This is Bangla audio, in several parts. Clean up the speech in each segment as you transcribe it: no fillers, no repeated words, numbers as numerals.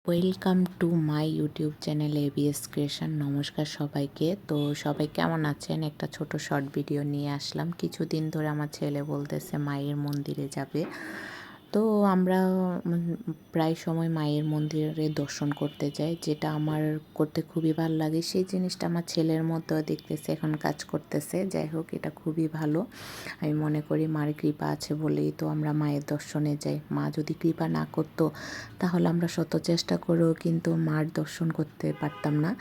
Welcome to my YouTube channel ABS creation. নমস্কার সবাইকে। তো সবাই কেমন আছেন? একটা ছোট শর্ট ভিডিও নিয়ে আসলাম। কিছুদিন ধরে আমার ছেলে বলতেছে মায়ের মন্দিরে যাবে। তো আমরা প্রায় সময় মায়ের মন্দিরে দর্শন করতে যাই, যেটা আমার করতে খুবই ভালো লাগে। সেই জিনিসটা আমার ছেলের মধ্যেও দেখতেছে, এখন কাজ করতেছে। যাই হোক, এটা খুবই ভালো। আমি মনে করি মার কৃপা আছে বলেই তো আমরা মায়ের দর্শনে যাই। মা যদি কৃপা না করতো তাহলে আমরা শত চেষ্টা করেও কিন্তু মার দর্শন করতে পারতাম না।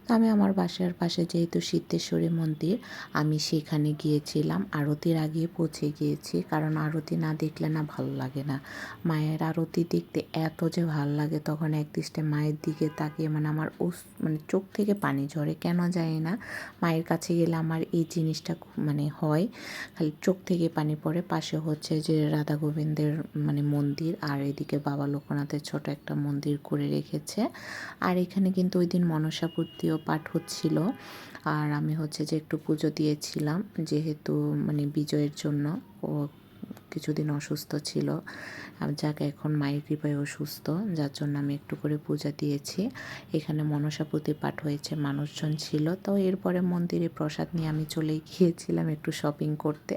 তো আমি আমার বাসার পাশে যেহেতু সিদ্ধেশ্বরী মন্দির, আমি সেখানে গিয়েছিলাম। আরতির আগে পৌঁছে গিয়েছি, কারণ আরতি না দেখলে না ভালো লাগে না। মায়ের আরতি দেখতে এত যে ভালো লাগে, তখন একদৃষ্টে মায়ের দিকে তাকিয়ে আমার চোখ থেকে পানি ঝরে, কেন জানি না। মায়ের কাছে গেলে আমার এই জিনিসটা হয়, খালি চোখ থেকে পানি পড়ে। পাশে হচ্ছে যে রাধা গোবিন্দের মন্দির, আর এদিকে বাবা লোকনাথের ছোট একটা মন্দির করে রেখেছে। আর এখানে কিন্তু ওই দিন মনসাপূর্তিও পাঠ হচ্ছিল। আর আমি হচ্ছে যে একটু পুজো দিয়েছিলাম, যেহেতু বিজয়ের জন্য। ও কিছুদিন অসুস্থ ছিল, যাকে এখন মায়ের কৃপায় অসুস্থ, যার জন্য আমি একটু করে পূজা দিয়েছি। এখানে মনসাপতি পাঠ হয়েছে, মানুষজন ছিল। তো এরপরে মন্দিরে প্রসাদ নিয়ে আমি চলে গিয়েছিলাম একটু শপিং করতে।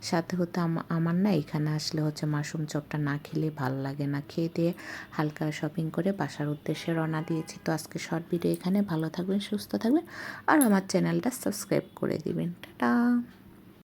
সাথে হতে আমার না এখানে আসলে হচ্ছে মাশরুম চপটা না খেলে ভালো লাগে না। খেয়ে দিয়ে হালকা শপিং করে বাসার উদ্দেশ্যে রওনা দিয়েছি। তো আজকে শর্ট ভিডিও এখানে। ভালো থাকবেন, সুস্থ থাকবেন, আর আমার চ্যানেলটা সাবস্ক্রাইব করে দিবেন। টাটা।